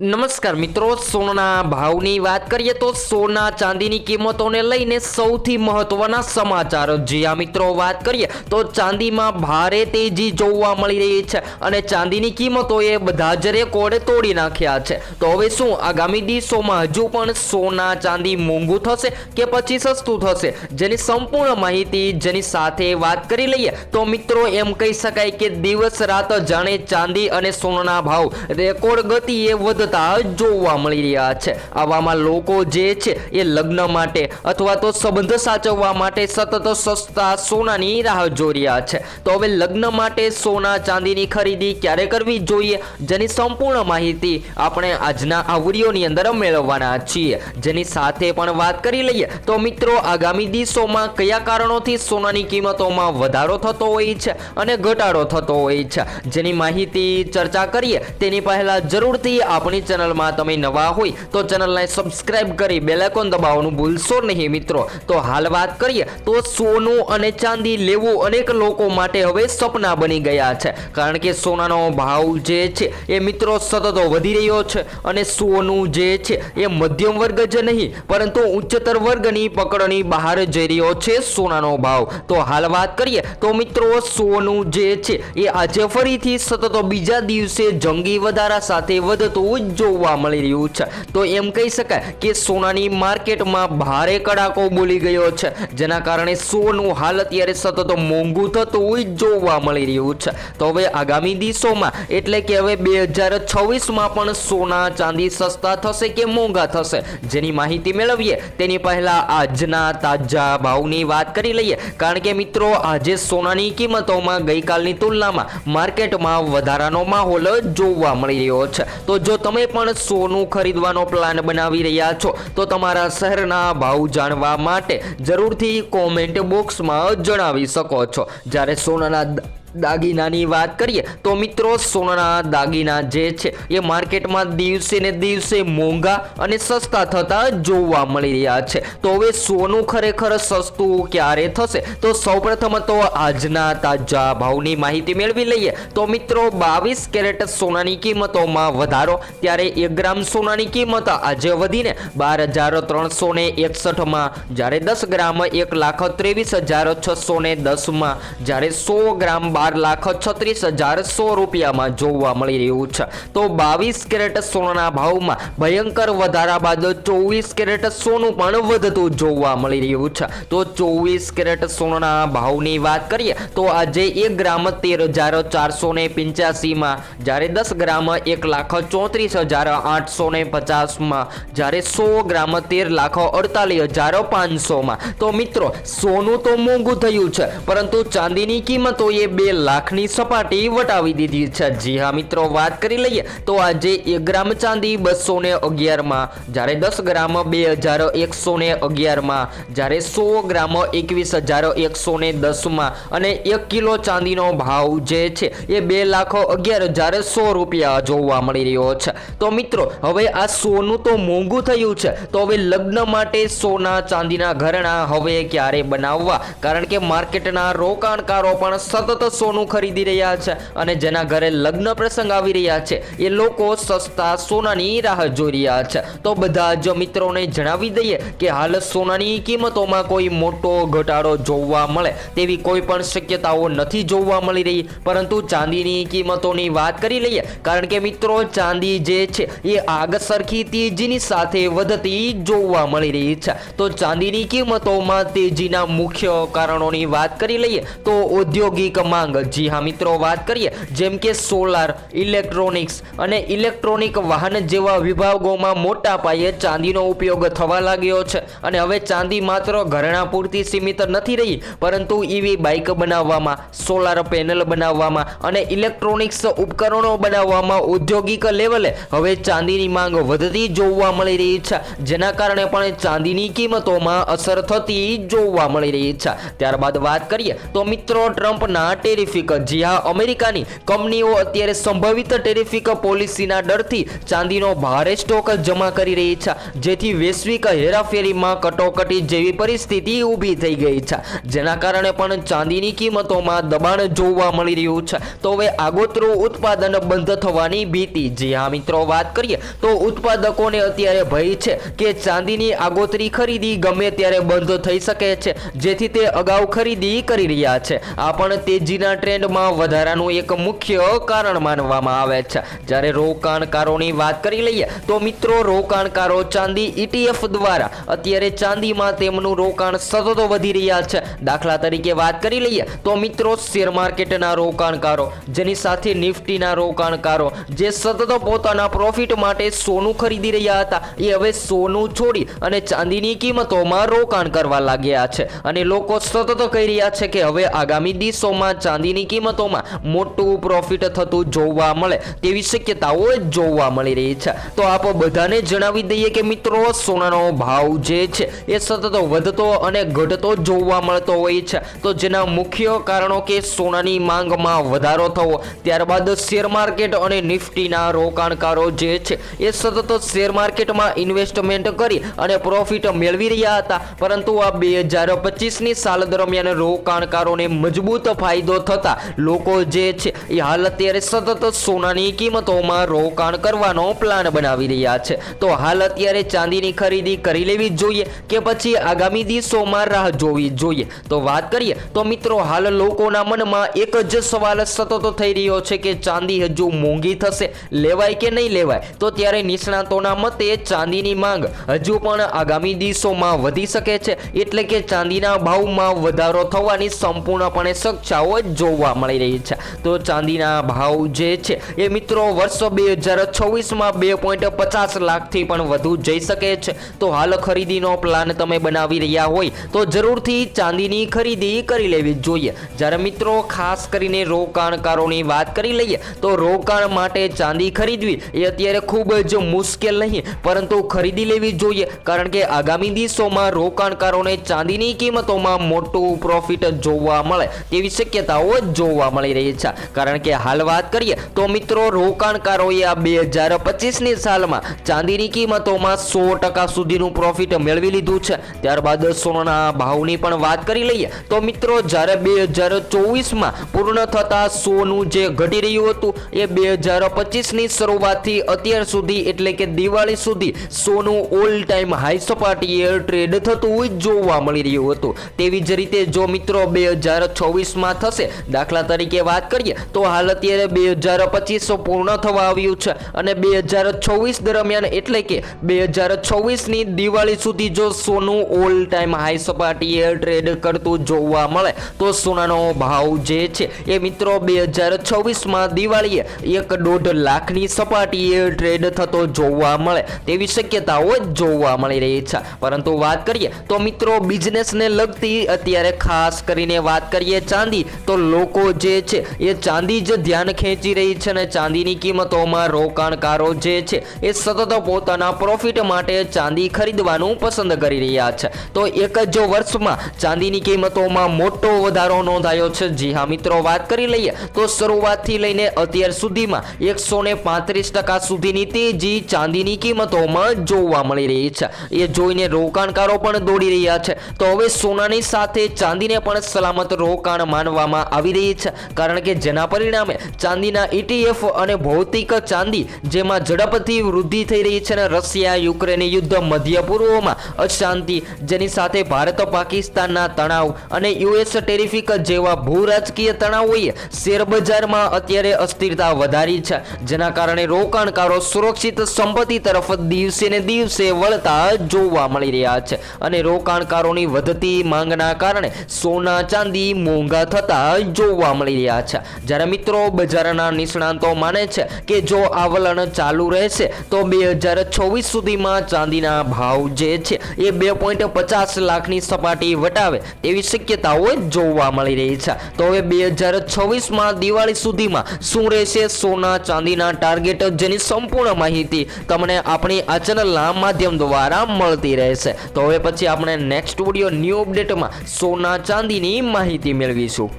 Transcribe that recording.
નમસ્કાર મિત્રો, સોનાના ભાવની વાત કરીએ તો સોના ચાંદીની કિંમતોને લઈને સૌથી મહત્વના સમાચાર। જી આ મિત્રો, વાત કરીએ તો ચાંદીમાં ભારે તેજી જોવા મળી રહી છે અને ચાંદીની કિંમતોએ બધા જ રેકોર્ડ તોડી નાખ્યા છે। તો હવે શું આગામી દિવસોમાં હજુ પણ સોના ચાંદી મોંઘું થશે કે પછી સસ્તું થશે, જેની સંપૂર્ણ માહિતી જેની સાથે વાત કરી લઈએ તો મિત્રો એમ કહી શકાય કે દિવસ રાત જાણે ચાંદી અને સોનાના ભાવ રેકોર્ડ ગતિએ વધતા જોવા મળી રહ્યા છે। આવામાં લોકો જે છે એ લગ્ન માટે અથવા તો સંબંધ સાચવવા માટે સતત સસ્તા સોનાની રાહ જોઈ રહ્યા છે। તો હવે લગ્ન માટે સોના ચાંદીની ખરીદી ક્યારે કરવી જોઈએ, જેની સંપૂર્ણ માહિતી આપણે આજના આ વિડીયોની અંદર મેળવવાના છીએ। જેની સાથે પણ વાત કરી લઈએ તો મિત્રો આગામી દિવસોમાં કયા કારણોથી સોનાની કિંમતોમાં વધારો થતો હોય છે અને ઘટાડો થતો હોય છે, જેની માહિતી ચર્ચા કરીએ તેની પહેલા જરૂરથી આપણી ચેનલમાં તમે નવા હોય તો ચેનલને સબસ્ક્રાઇબ કરી બેલ આઇકોન દબાવવાનું ભૂલશો નહીં મિત્રો। તો હાલ વાત કરીએ તો સોનું અને ચાંદી લેવું અનેક લોકો માટે હવે સપના બની ગયા છે, કારણ કે સોનાનો ભાવ જે છે એ મિત્રો સતત વધી રહ્યો છે અને સોનું જે છે એ મધ્યમ વર્ગ જ નહીં પરંતુ ઉચ્ચતર વર્ગની પકડની બહાર જઈ રહ્યો છે સોનાનો ભાવ। તો હાલ વાત કરીએ તો મિત્રો સોનું જે છે એ આજે ફરીથી સતત બીજા દિવસે જંગી વધારા સાથે વધતું જોવા મળી રહ્યું છે। તો એમ કહી શકાય કે સોનાની માર્કેટમાં ભારે કડાકો બોલી ગયો છે, જેના કારણે સોનું હાલ અત્યારે સતત મોંઘું થતું જોવા મળી રહ્યું છે। તો હવે આગામી દિવસોમાં એટલે કે હવે 2026માં પણ સોના ચાંદી સસ્તા થશે કે મોંઘા થશે, જેની માહિતી મેળવીએ તેની પહેલા આજના તાજા ભાવની વાત કરી લઈએ, કારણ કે મિત્રો આજે સોનાની કિંમતોમાં ગઈકાલની તુલનામાં માર્કેટમાં વધારાનો માહોલ જોવા મળી રહ્યો છે। તો જો તમે પણ સોનું ખરીદવાનો પ્લાન બનાવી રહ્યા છો તો તમારા શહેરના ભાવ જાણવા માટે જરૂરથી કોમેન્ટ બોક્સમાં જણાવી શકો છો। જ્યારે સોનાના દાગીનાની વાત કરીએ તો મિત્રો સોનાના દાગીના જે છે એ માર્કેટમાં દિવસે ને દિવસે મોંઘા અને સસ્તા થતા જોવા મળી રહ્યા છે। તો હવે સોનું ખરેખર સસ્તું ક્યારે થશે, તો સૌપ્રથમ તો આજના તાજા ભાવની માહિતી મેળવી લઈએ તો મિત્રો 22 કેરેટ સોનાની કિંમતોમાં વધારો, ત્યારે 1 ગ્રામ સોનાની કિંમત આજે વધીને 12,361માં, જ્યારે 10 ગ્રામ 1,23,610માં, જ્યારે 100 ગ્રામ 12,36,100 રૂપિયામાં જોવા મળી રહ્યું છે। તો 22 કેરેટ સોનાના ભાવમાં ભયંકર વધારા બાદ 24 કેરેટ સોનું પણ વધતું જોવા મળી રહ્યું છે। તો 24 કેરેટ સોનાના ભાવની વાત કરીએ તો આજે 1 ગ્રામ 13,485માં, જ્યારે 10 ગ્રામ 1,34,850માં, જ્યારે 100 ગ્રામ 13,48,500માં। તો મિત્રો સોનું તો મોંઘું થયું છે પરંતુ ચાંદીની કિંમતોએ 2 લાખની સપાટી વટાવી દીધી છે। જી હા મિત્રો, વાત કરી લઈએ તો આજે 1 ગ્રામ ચાંદી 211માં, જ્યારે 10 ગ્રામ 2,111માં, જ્યારે 100 ગ્રામ 21,110માં અને 1 કિલો ચાંદીનો ભાવ જે છે એ 2,11,100 રૂપિયા જોવા મળી રહ્યો છે। તો મિત્રો હવે આ સોનું તો મોંઘું થયું છે, તો હવે લગ્ન માટે સોના ચાંદીના ઘરેણાં હવે ક્યારે બનાવવા, કારણ કે માર્કેટના રોકાણકારો પણ સતત સોનું ખરીદી રહ્યા છે અને જેના ઘરે લગ્ન પ્રસંગ આવી રહ્યા છે એ લોકો સસ્તા સોનાની રાહ જોઈ રહ્યા છે। તો બધા જ મિત્રોને જણાવી દઈએ કે હાલ સોનાની કિંમતોમાં કોઈ મોટો ઘટાડો જોવા મળે તેવી કોઈ પણ શક્યતાઓ નથી જોવા મળી રહી, પરંતુ ચાંદીની કિંમતોની વાત કરી લઈએ, કારણ કે મિત્રો ચાંદી જે છે એ આગ સરખી તેજીની સાથે વધતી જોવા મળી રહી છે। તો ચાંદીની કિંમતોમાં તેજીના મુખ્ય કારણોની વાત કરી લઈએ તો ઔદ્યોગિક માંગ, જી હા મિત્રો, વાત કરીએ જેમ કે સોલાર, ઇલેક્ટ્રોનિક્સ અને ઇલેક્ટ્રોનિક વાહન જેવા વિભાગોમાં મોટા પાયે ચાંદીનો ઉપયોગ થવા લાગ્યો છે અને હવે ચાંદી માત્ર ઘરેણાં પૂરતી સીમિત નથી રહી, પરંતુ ઈવી બાઇક બનાવવામાં, સોલાર પેનલ બનાવવામાં અને ઇલેક્ટ્રોનિક્સ ઉપકરણો બનાવવામાં ઔદ્યોગિક લેવલે હવે ચાંદીની માંગ વધતી જોવા મળી રહી છે, જેના કારણે પણ ચાંદીની કિંમતોમાં અસર થતી જોવા મળી રહી છે। ત્યારબાદ વાત કરીએ તો મિત્રો ટ્રમ્પના ટેરિફિક, જી હા, અમેરિકાની કંપનીઓ અત્યારે સંભવિત ટેરિફિક પોલિસીના ડરથી ચાંદીનો ભારે સ્ટોક જમા કરી રહી છે, જેથી વૈશ્વિક હેરાફેરીમાં કટોકટી જેવી પરિસ્થિતિ ઊભી થઈ ગઈ છે, જેના કારણે પણ ચાંદીની કિંમતોમાં દબાણ જોવા મળી રહ્યું છે. તો હવે આગોતરું ઉત્પાદન બંધ થવાની ભીતિ. જી હા મિત્રો, વાત કરીએ તો ઉત્પાદકોને અત્યારે ભય છે કે ચાંદીની આગોતરી ખરીદી ગમે ત્યારે બંધ થઈ શકે છે, જેથી તે અગાઉ ખરીદી કરી રહ્યા છે. આ પણ તેજીના ટ્રેન્ડમાં વધારાનું એક મુખ્ય કારણ માનવામાં આવે છે. જ્યારે રોકાણકારોની વાત કરી લઈએ તો મિત્રો, રોકાણકારો ચાંદી ETF દ્વારા અત્યારે ચાંદીમાં તેમનું રોકાણ સતત વધી રહ્યા છે. દાખલા તરીકે વાત કરી લઈએ તો મિત્રો, શેર માર્કેટના રોકાણકારો, જેની સાથે નિફ્ટીના રોકાણકારો જે સતત પોતાના પ્રોફિટ માટે સોનું ખરીદી રહ્યા હતા, એ હવે સોનું છોડી અને ચાંદીની કિંમતોમાં રોકાણ કરવા લાગ્યા છે. અને લોકો સતત કહી રહ્યા છે કે હવે આગામી દિવસોમાં ચાંદીની કિંમતોમાં મોટું પ્રોફિટ થતું જોવા મળે તેવી શક્યતાઓ જોવા મળી રહી છે. તો આપ બધાને જણાવી દઈએ કે મિત્રો, સોનાનો ભાવ જે છે એ સતત વધતો અને ઘટતો જોવા મળતો હોય છે. તો જેના મુખ્ય કારણો કે સોનાની માંગમાં વધારો થવો, ત્યારબાદ શેર માર્કેટ અને નિફ્ટીના રોકાણકારો જે છે એ સતત શેર માર્કેટમાં ઇન્વેસ્ટમેન્ટ કરી અને પ્રોફિટ મેળવી રહ્યા હતા, પરંતુ આ 2025ની સાલ દરમિયાન રોકાણકારોને મજબૂત ફાયદો થતા લોકો જે છે એ હાલ અત્યારે સતત સોનાની કિંમતોમાં રોકાણ કરવાનો પ્લાન બનાવી રહ્યા છે. તો હાલ અત્યારે ચાંદીની ખરીદી કરી લેવી જોઈએ કે પછી આગામી દિવસોમાં રાહ જોવી જોઈએ? તો વાત કરીએ તો મિત્રો, હાલ લોકોના મનમાં એક જ સવાલ સતત થઈ રહ્યો છે કે ચાંદી હજુ મોંઘી થશે, લેવાય કે નહીં લેવાય? તો ત્યારે નિષ્ણાતોના મતે ચાંદીની માંગ હજુ પણ આગામી દિવસોમાં વધી શકે છે, એટલે કે ચાંદીના ભાવમાં વધારો થવાની સંપૂર્ણપણે શક્યતાઓ જોવા મળી રહી છે. તો ચાંદીના ભાવ જે છે એ મિત્રો વર્ષ 2026માં 2.50 લાખથી પણ વધુ જઈ શકે છે. તો હાલ ખરીદીનો પ્લાન તમે બનાવી રહ્યા હોય તો જરૂરથી ચાંદીની ખરીદી કરી લેવી જોઈએ. જ્યારે મિત્રો, ખાસ કરીને રોકાણકારોની વાત કરી લઈએ તો રોકાણ માટે ચાંદી ખરીદવી એ અત્યારે ખૂબ જ મુશ્કેલ નહીં, પરંતુ ખરીદી લેવી જોઈએ, કારણ કે આગામી દિવસોમાં રોકાણકારોને ચાંદીની કિંમતોમાં મોટું પ્રોફિટ જોવા મળે તેવી શક્યતાઓ જોવા મળી રહી છે. કારણ કે હાલ વાત કરીએ તો મિત્રો, રોકાણકારોએ આ 2025ની સાલમાં ચાંદીની કિંમતોમાં 100% સુધીનું પ્રોફિટ મેળવી લીધું છે. ત્યારબાદ સોનાના ભાવની પણ વાત કરી લઈએ તો મિત્રો, જ્યારે 2024માં પૂર્ણ થતા સોનું જે ઘટી રહ્યું હતું એ 2025ની શરૂઆતથી અત્યાર સુધી એટલે કે દિવાળી સુધી સોનું ઓલ ટાઈમ હાઈ સપાટીએ ટ્રેડ થતું જોવા મળી રહ્યું હતું. તેવી જ રીતે જો મિત્રો 2024માં થશે, દાખલા તરીકે વાત કરીએ તો હાલ અત્યારે 2025 પૂર્ણ થવા આવ્યું છે અને 2024 દરમિયાન એટલે કે 2024ની દિવાળી સુધી જો સોનું ઓલ ટાઈમ હાઈ સપાટીએ ટ્રેડ કરતું જોવા મળે તો સોનાનો ભાવ જે છે એ મિત્રો 2026માં દિવાળીએ 1.5 લાખની સપાટીએ ટ્રેડ થતો જોવા મળે તેવી શક્યતાઓ જોવા મળી રહી છે. પરંતુ વાત કરીએ તો મિત્રો, બિઝનેસને લગતી અત્યારે ખાસ કરીને વાત કરીએ ચાંદી, તો લોકો જે છે એ ચાંદી જ ધ્યાન ખેંચી રહી છે અને ચાંદીની કિંમતોમાં રોકાણકારો જે છે એ સતત પોતાના પ્રોફિટ માટે ચાંદી ખરીદવાનું પસંદ કરી રહ્યા છે. તો એક જ વર્ષમાં ચાંદીની કિંમતોમાં મોટો વધારો નોંધાયો છે. જી હા મિત્રો, વાત કરી લઈએ તો શરૂઆતથી લઈને અત્યાર સુધીમાં 135% સુધીની તેજી ચાંદીની કિંમતોમાં જોવા મળી રહી છે. એ જોઈને રોકાણકારો પણ દોડી રહ્યા છે. તો હવે સોનાની સાથે ચાંદીને પણ સલામત રોકાણ માનવામાં આવી રહી છે, કારણ કે જેના પરિણામે ચાંદીના ETF અને ભૌતિક ચાંદી જેમાં ઝડપથી વૃદ્ધિ થઈ રહી છે અને રશિયા યુક્રેન યુદ્ધ, મધ્ય પૂર્વમાં અશાંતિ, જેની સાથે ભારત પાકિસ્તાનના તણાવ અને US ટેરિફિક જેવા ભૂ રાજકીય તણાવોએ શેર બજારમાં અત્યારે અસ્થિરતા વધારી છે, જેના કારણે રોકાણકારો સુરક્ષિત સંપત્તિ તરફ દિવસે ને દિવસે વળતા જોવા મળી રહ્યા છે. અને રોકાણકારોની વધતી માંગના કારણે સોના ચાંદી મોંઘા થતા જોવા મળી રહ્યા છે. જ્યારે મિત્રો, બજારના નિષ્ણાતો માને છે કે જો આ વલણ ચાલુ રહેશે તો 2026 સુધીમાં ચાંદીના ભાવ જે છે એ 2.50 લાખની સપાટી વટાવે તેવી શક્યતાઓ જોવા મળી રહી છે. તો હવે 2026માં દિવાળી સુધીમાં શું રહેશે સોના ચાંદીના ટાર્ગેટ, જેની સંપૂર્ણ માહિતી તમને આપણી આ ચેનલના માધ્યમ દ્વારા મળતી રહેશે. તો હવે પછી આપણે નેક્સ્ટ વિડીયો ન્યૂ અપડેટમાં સોના ચાંદીની માહિતી મેળવીશું.